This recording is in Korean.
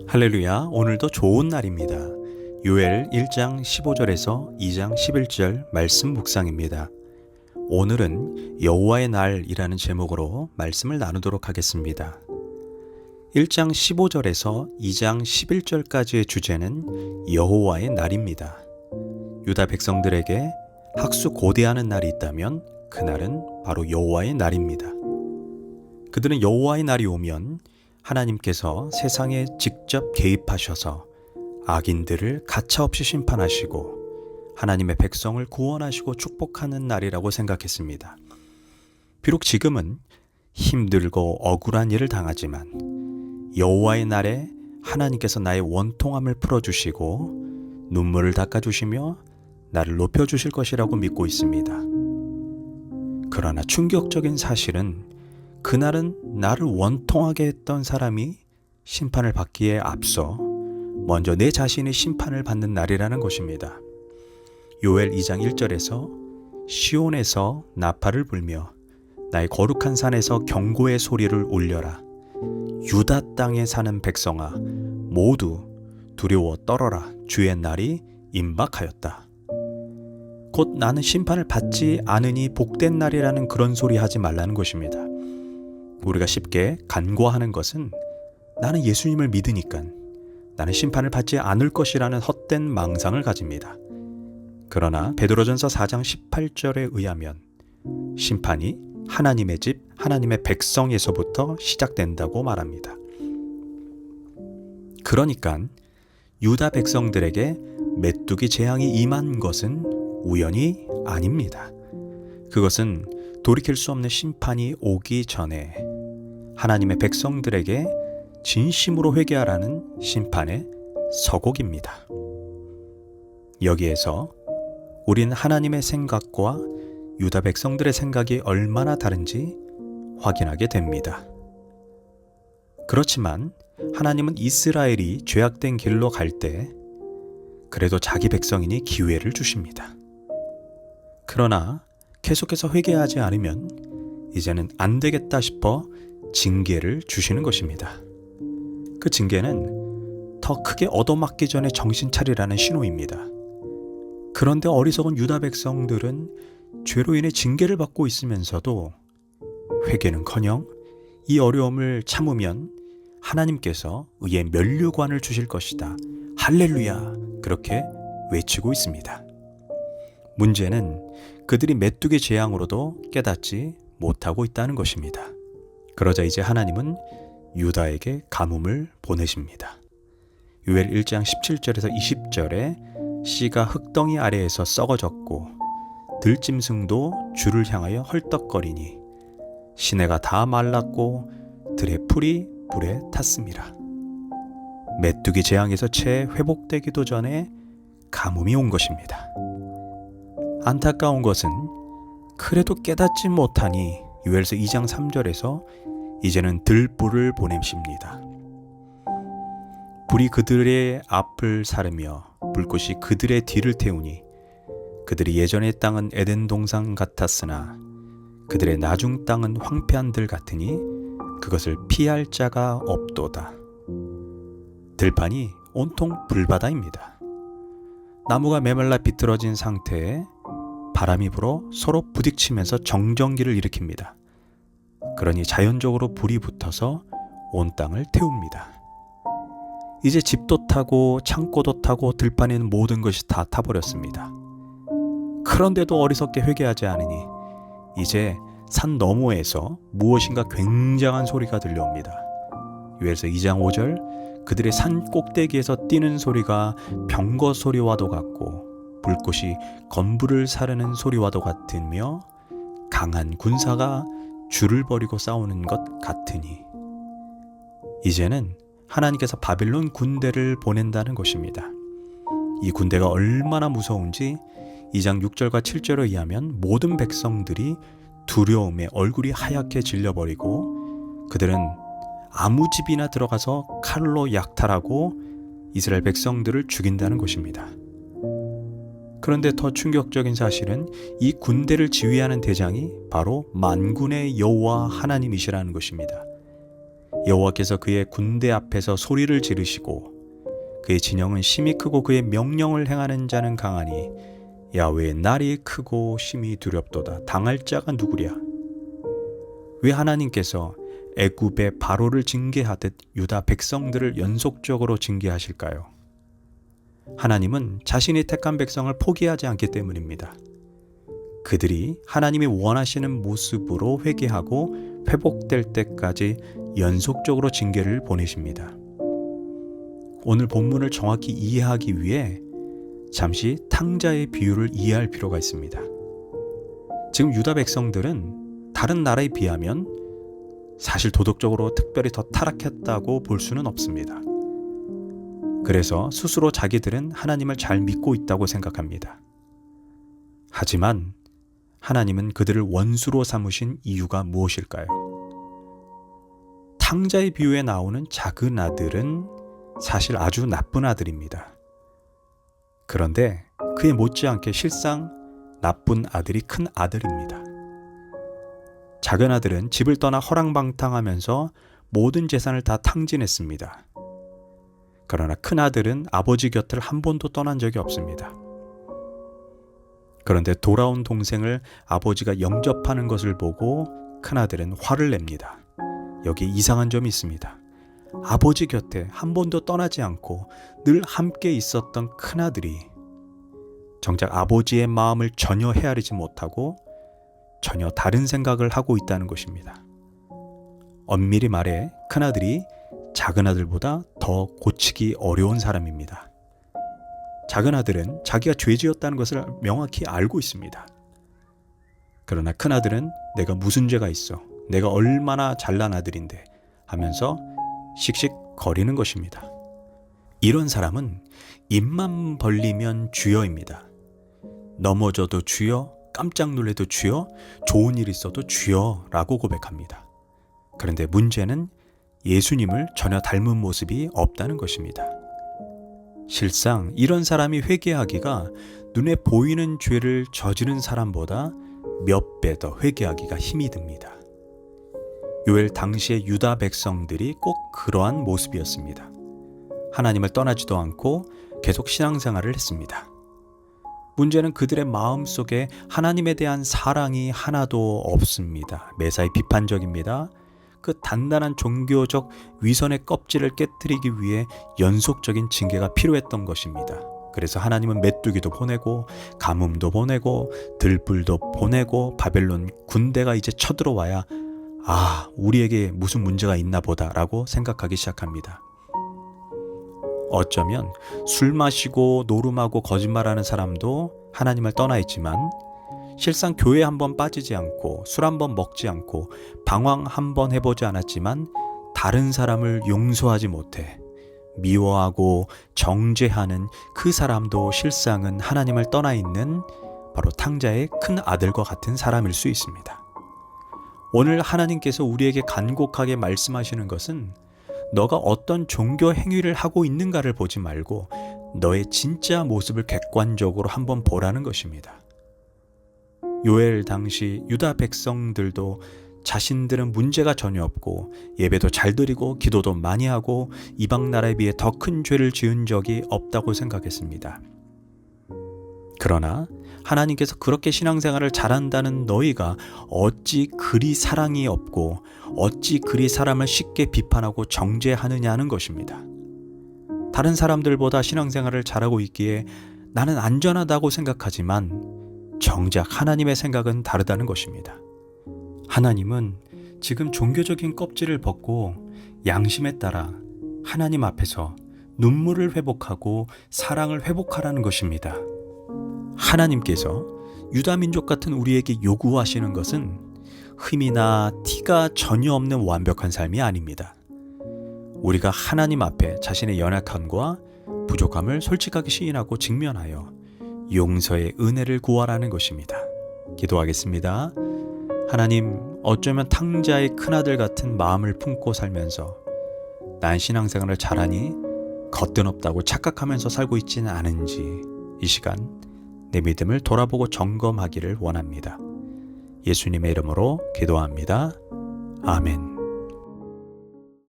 할렐루야, 오늘도 좋은 날입니다. 요엘 1장 15절에서 2장 11절 말씀 묵상입니다. 오늘은 여호와의 날이라는 제목으로 말씀을 나누도록 하겠습니다. 1장 15절에서 2장 11절까지의 주제는 여호와의 날입니다. 유다 백성들에게 학수고대하는 날이 있다면 그날은 바로 여호와의 날입니다. 그들은 여호와의 날이 오면 하나님께서 세상에 직접 개입하셔서 악인들을 가차없이 심판하시고 하나님의 백성을 구원하시고 축복하는 날이라고 생각했습니다. 비록 지금은 힘들고 억울한 일을 당하지만 여호와의 날에 하나님께서 나의 원통함을 풀어주시고 눈물을 닦아주시며 나를 높여주실 것이라고 믿고 있습니다. 그러나 충격적인 사실은 그날은 나를 원통하게 했던 사람이 심판을 받기에 앞서 먼저 내 자신이 심판을 받는 날이라는 것입니다. 요엘 2장 1절에서 시온에서 나팔을 불며 나의 거룩한 산에서 경고의 소리를 울려라. 유다 땅에 사는 백성아 모두 두려워 떨어라. 주의 날이 임박하였다. 곧 나는 심판을 받지 않으니 복된 날이라는 그런 소리 하지 말라는 것입니다. 우리가 쉽게 간과하는 것은 나는 예수님을 믿으니까 나는 심판을 받지 않을 것이라는 헛된 망상을 가집니다. 그러나 베드로전서 4장 18절에 의하면 심판이 하나님의 집, 하나님의 백성에서부터 시작된다고 말합니다. 그러니까 유다 백성들에게 메뚜기 재앙이 임한 것은 우연이 아닙니다. 그것은 돌이킬 수 없는 심판이 오기 전에 하나님의 백성들에게 진심으로 회개하라는 심판의 서곡입니다. 여기에서 우린 하나님의 생각과 유다 백성들의 생각이 얼마나 다른지 확인하게 됩니다. 그렇지만 하나님은 이스라엘이 죄악된 길로 갈 때 그래도 자기 백성이니 기회를 주십니다. 그러나 계속해서 회개하지 않으면 이제는 안 되겠다 싶어 징계를 주시는 것입니다. 그 징계는 더 크게 얻어맞기 전에 정신 차리라는 신호입니다. 그런데 어리석은 유다 백성들은 죄로 인해 징계를 받고 있으면서도 회개는커녕 이 어려움을 참으면 하나님께서 의의 면류관을 주실 것이다. 할렐루야! 그렇게 외치고 있습니다. 문제는 그들이 메뚜기 재앙으로도 깨닫지 못하고 있다는 것입니다. 그러자 이제 하나님은 유다에게 가뭄을 보내십니다. 요엘 1장 17절에서 20절에 씨가 흙덩이 아래에서 썩어졌고 들짐승도 주를 향하여 헐떡거리니 시내가 다 말랐고 들의 풀이 불에 탔습니다. 메뚜기 재앙에서 채 회복되기도 전에 가뭄이 온 것입니다. 안타까운 것은 그래도 깨닫지 못하니 요엘서 2장 3절에서 이제는 들불을 보내십니다. 불이 그들의 앞을 사르며 불꽃이 그들의 뒤를 태우니 그들이 예전의 땅은 에덴 동산 같았으나 그들의 나중 땅은 황폐한 들 같으니 그것을 피할 자가 없도다. 들판이 온통 불바다입니다. 나무가 메말라 비틀어진 상태에 바람이 불어 서로 부딪히면서 정전기를 일으킵니다. 그러니 자연적으로 불이 붙어서 온 땅을 태웁니다. 이제 집도 타고 창고도 타고 들판에 있는 모든 것이 다 타버렸습니다. 그런데도 어리석게 회개하지 않으니 이제 산 너머에서 무엇인가 굉장한 소리가 들려옵니다. 요엘서 2장 5절 그들의 산 꼭대기에서 뛰는 소리가 병거 소리와도 같고 불꽃이 건불을 사르는 소리와도 같으며 강한 군사가 줄을 버리고 싸우는 것 같으니 이제는 하나님께서 바빌론 군대를 보낸다는 것입니다. 이 군대가 얼마나 무서운지 2장 6절과 7절에 의하면 모든 백성들이 두려움에 얼굴이 하얗게 질려버리고 그들은 아무 집이나 들어가서 칼로 약탈하고 이스라엘 백성들을 죽인다는 것입니다. 그런데 더 충격적인 사실은 이 군대를 지휘하는 대장이 바로 만군의 여호와 하나님이시라는 것입니다. 여호와께서 그의 군대 앞에서 소리를 지르시고 그의 진영은 심히 크고 그의 명령을 행하는 자는 강하니 야훼의 날이 크고 심히 두렵도다. 당할 자가 누구랴? 왜 하나님께서 애굽의 바로를 징계하듯 유다 백성들을 연속적으로 징계하실까요? 하나님은 자신이 택한 백성을 포기하지 않기 때문입니다. 그들이 하나님이 원하시는 모습으로 회개하고 회복될 때까지 연속적으로 징계를 보내십니다. 오늘 본문을 정확히 이해하기 위해 잠시 탕자의 비유를 이해할 필요가 있습니다. 지금 유다 백성들은 다른 나라에 비하면 사실 도덕적으로 특별히 더 타락했다고 볼 수는 없습니다. 그래서 스스로 자기들은 하나님을 잘 믿고 있다고 생각합니다. 하지만 하나님은 그들을 원수로 삼으신 이유가 무엇일까요? 탕자의 비유에 나오는 작은 아들은 사실 아주 나쁜 아들입니다. 그런데 그에 못지않게 실상 나쁜 아들이 큰 아들입니다. 작은 아들은 집을 떠나 허랑방탕하면서 모든 재산을 다 탕진했습니다. 그러나 큰 아들은 아버지 곁을 한 번도 떠난 적이 없습니다. 그런데 돌아온 동생을 아버지가 영접하는 것을 보고 큰 아들은 화를 냅니다. 여기에 이상한 점이 있습니다. 아버지 곁에 한 번도 떠나지 않고 늘 함께 있었던 큰 아들이 정작 아버지의 마음을 전혀 헤아리지 못하고 전혀 다른 생각을 하고 있다는 것입니다. 엄밀히 말해 큰 아들이 작은 아들보다 더 고치기 어려운 사람입니다. 작은 아들은 자기가 죄지었다는 것을 명확히 알고 있습니다. 그러나 큰 아들은 내가 무슨 죄가 있어? 내가 얼마나 잘난 아들인데 하면서 씩씩거리는 것입니다. 이런 사람은 입만 벌리면 주여입니다. 넘어져도 주여, 깜짝 놀래도 주여, 좋은 일 있어도 주여라고 고백합니다. 그런데 문제는 예수님을 전혀 닮은 모습이 없다는 것입니다. 실상 이런 사람이 회개하기가 눈에 보이는 죄를 저지른 사람보다 몇 배 더 회개하기가 힘이 듭니다. 요엘 당시의 유다 백성들이 꼭 그러한 모습이었습니다. 하나님을 떠나지도 않고 계속 신앙생활을 했습니다. 문제는 그들의 마음속에 하나님에 대한 사랑이 하나도 없습니다. 매사에 비판적입니다. 그 단단한 종교적 위선의 껍질을 깨뜨리기 위해 연속적인 징계가 필요했던 것입니다. 그래서 하나님은 메뚜기도 보내고 가뭄도 보내고 들불도 보내고 바벨론 군대가 이제 쳐들어와야 우리에게 무슨 문제가 있나 보다라고 생각하기 시작합니다. 어쩌면 술 마시고 노름하고 거짓말하는 사람도 하나님을 떠나 있지만 실상 교회 한번 빠지지 않고 술 한번 먹지 않고 방황 한번 해보지 않았지만 다른 사람을 용서하지 못해 미워하고 정죄하는 그 사람도 실상은 하나님을 떠나 있는 바로 탕자의 큰 아들과 같은 사람일 수 있습니다. 오늘 하나님께서 우리에게 간곡하게 말씀하시는 것은 너가 어떤 종교 행위를 하고 있는가를 보지 말고 너의 진짜 모습을 객관적으로 한번 보라는 것입니다. 요엘 당시 유다 백성들도 자신들은 문제가 전혀 없고 예배도 잘 드리고 기도도 많이 하고 이방 나라에 비해 더 큰 죄를 지은 적이 없다고 생각했습니다. 그러나 하나님께서 그렇게 신앙생활을 잘한다는 너희가 어찌 그리 사랑이 없고 어찌 그리 사람을 쉽게 비판하고 정죄하느냐는 것입니다. 다른 사람들보다 신앙생활을 잘하고 있기에 나는 안전하다고 생각하지만 정작 하나님의 생각은 다르다는 것입니다. 하나님은 지금 종교적인 껍질을 벗고 양심에 따라 하나님 앞에서 눈물을 회복하고 사랑을 회복하라는 것입니다. 하나님께서 유다 민족 같은 우리에게 요구하시는 것은 흠이나 티가 전혀 없는 완벽한 삶이 아닙니다. 우리가 하나님 앞에 자신의 연약함과 부족함을 솔직하게 시인하고 직면하여 용서의 은혜를 구하라는 것입니다. 기도하겠습니다. 하나님, 어쩌면 탕자의 큰아들 같은 마음을 품고 살면서 난 신앙생활을 잘하니 거뜬없다고 착각하면서 살고 있지는 않은지 이 시간 내 믿음을 돌아보고 점검하기를 원합니다. 예수님의 이름으로 기도합니다. 아멘.